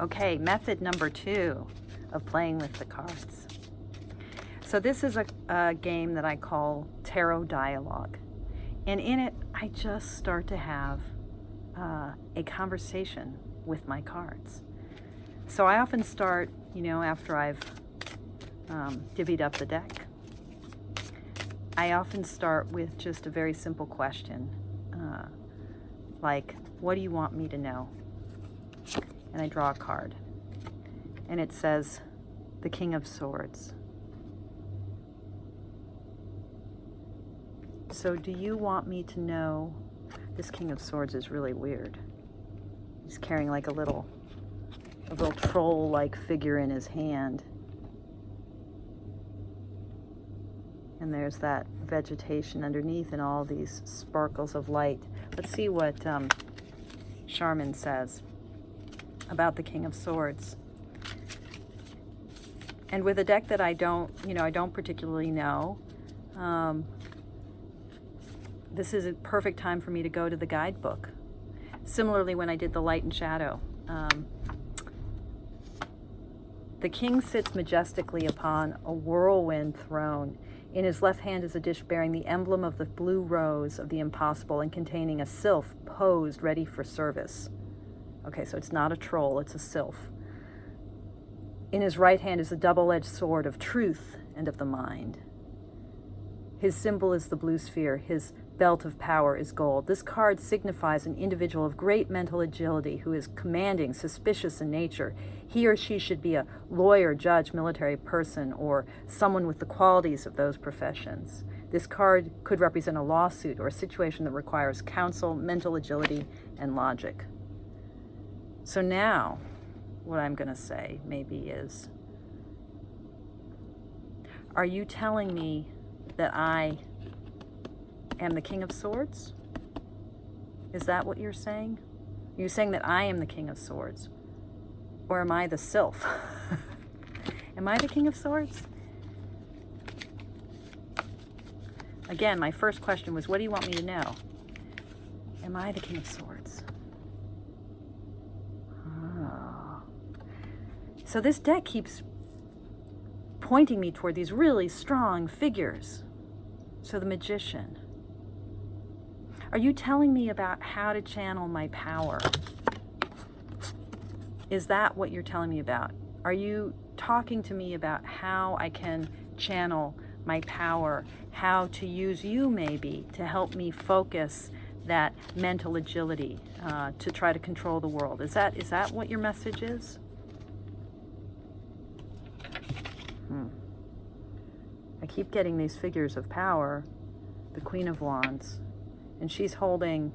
Okay, method number 2 of playing with the cards. So this is a game that I call Tarot Dialogue. And in it, I just start to have a conversation with my cards. So I often start, after I've divvied up the deck. I often start with just a very simple question, like, what do you want me to know? And I draw a card. And it says, the King of Swords. So do you want me to know? This King of Swords is really weird. He's carrying like a little troll-like figure in his hand. And there's that vegetation underneath and all these sparkles of light. Let's see what Sherman says about the King of Swords. And with a deck that I don't particularly know, this is a perfect time for me to go to the guidebook. Similarly, when I did the light and shadow, the king sits majestically upon a whirlwind throne. In his left hand is a dish bearing the emblem of the blue rose of the impossible and containing a sylph posed ready for service. Okay, so it's not a troll, it's a sylph. In his right hand is a double-edged sword of truth and of the mind. His symbol is the blue sphere. His belt of power is gold. This card signifies an individual of great mental agility who is commanding, suspicious in nature. He or she should be a lawyer, judge, military person, or someone with the qualities of those professions. This card could represent a lawsuit or a situation that requires counsel, mental agility, and logic. So now, what I'm going to say maybe is, are you telling me that I am the King of Swords? Is that what you're saying? You're saying that I am the King of Swords? Or am I the sylph? Am I the King of Swords? Again, my first question was, what do you want me to know? Am I the King of Swords? Oh. So this deck keeps pointing me toward these really strong figures. So the Magician. Are you telling me about how to channel my power? Is that what you're telling me about? Are you talking to me about how I can channel my power, how to use you maybe to help me focus that mental agility to try to control the world? Is that what your message is? I keep getting these figures of power, the Queen of Wands, and she's holding,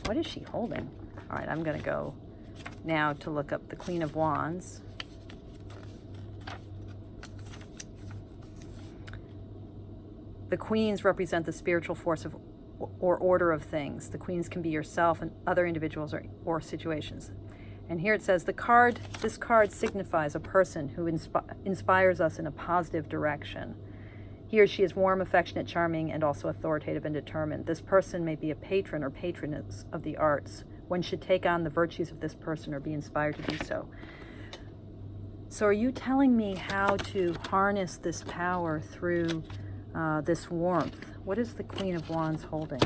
what is she holding? All right, I'm going to go now to look up the Queen of Wands. The queens represent the spiritual force of or order of things. The queens can be yourself and other individuals or situations. And here it says, this card signifies a person who inspires us in a positive direction. He or she is warm, affectionate, charming, and also authoritative and determined. This person may be a patron or patroness of the arts. One should take on the virtues of this person or be inspired to do so. So are you telling me how to harness this power through this warmth? What is the Queen of Wands holding?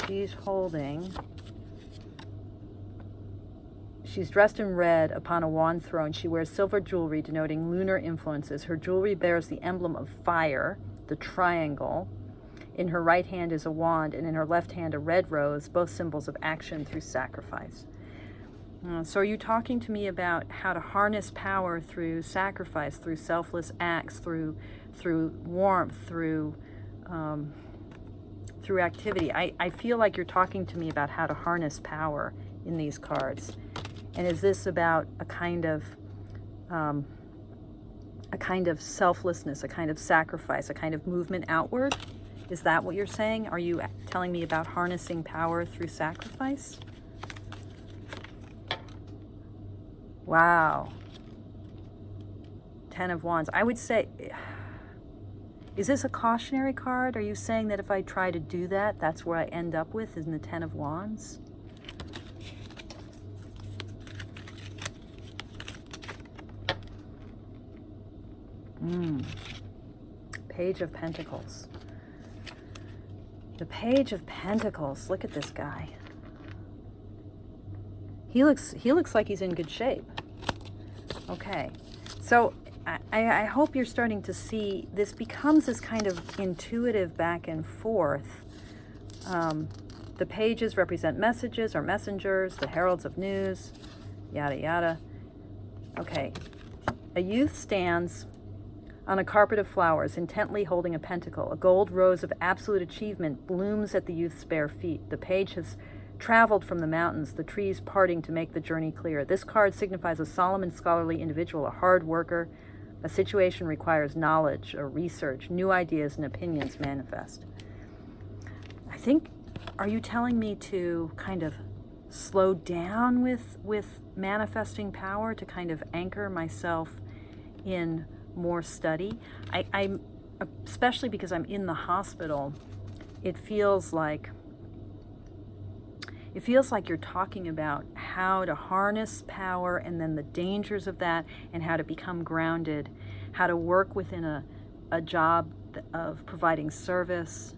She's dressed in red upon a wand throne. She wears silver jewelry denoting lunar influences. Her jewelry bears the emblem of fire, the triangle. In her right hand is a wand, and in her left hand a red rose, both symbols of action through sacrifice. So are you talking to me about how to harness power through sacrifice, through selfless acts, through warmth, through activity? I feel like you're talking to me about how to harness power in these cards. And is this about a kind of selflessness, a kind of sacrifice, a kind of movement outward? Is that what you're saying? Are you telling me about harnessing power through sacrifice? Wow. 10 of Wands. I would say, is this a cautionary card? Are you saying that if I try to do that, that's where I end up with, in the 10 of Wands? Page of Pentacles. The Page of Pentacles. Look at this guy. He looks like he's in good shape. Okay. So I hope you're starting to see this becomes this kind of intuitive back and forth. The pages represent messages or messengers, the heralds of news, yada yada. Okay. A youth stands on a carpet of flowers, intently holding a pentacle. A gold rose of absolute achievement blooms at the youth's bare feet. The page has traveled from the mountains, the trees parting to make the journey clear. This card signifies a solemn and scholarly individual, a hard worker. A situation requires knowledge or research. New ideas and opinions manifest. I think, are you telling me to kind of slow down with manifesting power, to kind of anchor myself in more study? I'm especially because I'm in the hospital, it feels like you're talking about how to harness power and then the dangers of that, and how to become grounded, how to work within a job of providing service,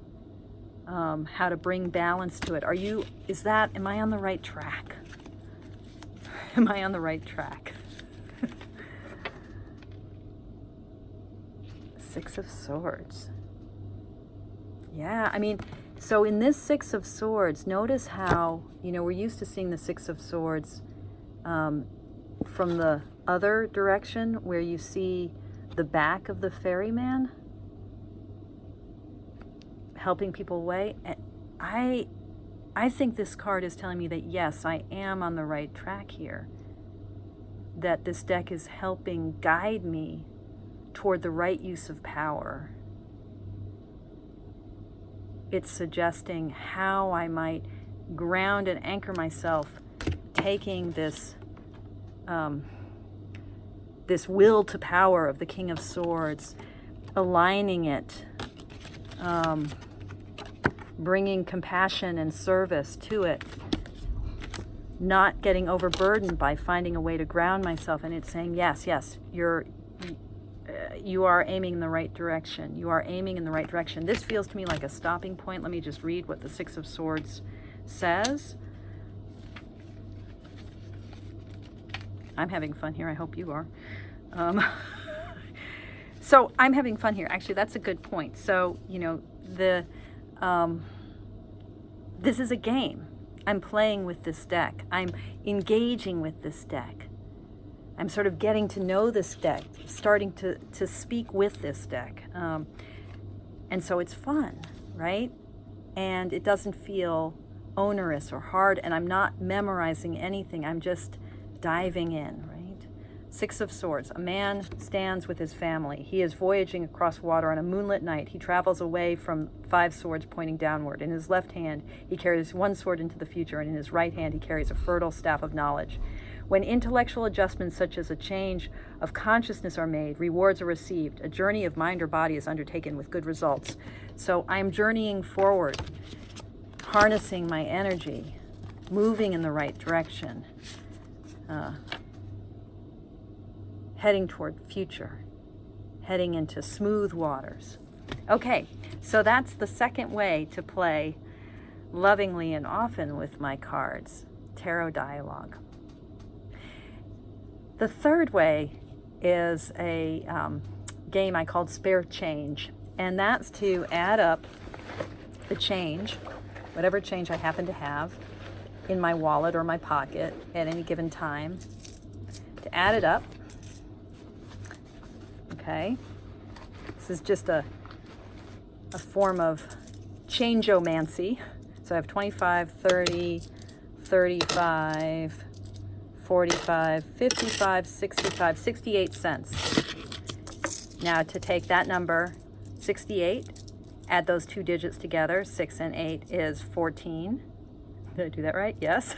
how to bring balance to it. Am I on the right track? Am I on the right track? Six of Swords. Yeah, I mean, so in this Six of Swords, notice how, we're used to seeing the Six of Swords from the other direction, where you see the back of the ferryman helping people away. I think this card is telling me that, yes, I am on the right track here. That this deck is helping guide me toward the right use of power. It's suggesting how I might ground and anchor myself, taking this this will to power of the King of Swords, aligning it, bringing compassion and service to it, not getting overburdened by finding a way to ground myself. And it's saying, yes, you are aiming in the right direction. You are aiming in the right direction. This feels to me like a stopping point. Let me just read what the Six of Swords says. I'm having fun here. I hope you are. So I'm having fun here. Actually, that's a good point. So, this is a game. I'm playing with this deck. I'm engaging with this deck. I'm sort of getting to know this deck, starting to speak with this deck. And so it's fun, right? And it doesn't feel onerous or hard, and I'm not memorizing anything. I'm just diving in, right? Six of Swords. A man stands with his family. He is voyaging across water on a moonlit night. He travels away from five swords pointing downward. In his left hand, he carries one sword into the future, and in his right hand, he carries a fertile staff of knowledge. When intellectual adjustments such as a change of consciousness are made, rewards are received. A journey of mind or body is undertaken with good results. So I'm journeying forward, harnessing my energy, moving in the right direction, heading toward the future, heading into smooth waters. Okay, so that's the second way to play lovingly and often with my cards, tarot dialogue. The third way is a game I called Spare Change, and that's to add up the change, whatever change I happen to have in my wallet or my pocket at any given time, to add it up. Okay, this is just a form of changeomancy. So I have 25, 30, 35, 45, 55, 65, 68 cents. Now to take that number, 68, add those two digits together, 6 and 8 is 14. Did I do that right? Yes.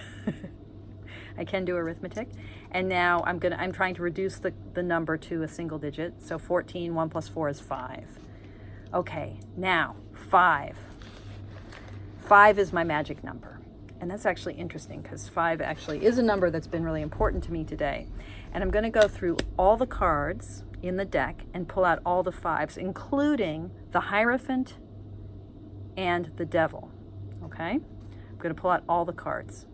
I can do arithmetic. And now I'm trying to reduce the number to a single digit. So 14, 1 plus 4 is 5. Okay, now 5. 5 is my magic number. And that's actually interesting because 5 actually is a number that's been really important to me today. And I'm going to go through all the cards in the deck and pull out all the 5s, including the Hierophant and the Devil. Okay? I'm going to pull out all the cards.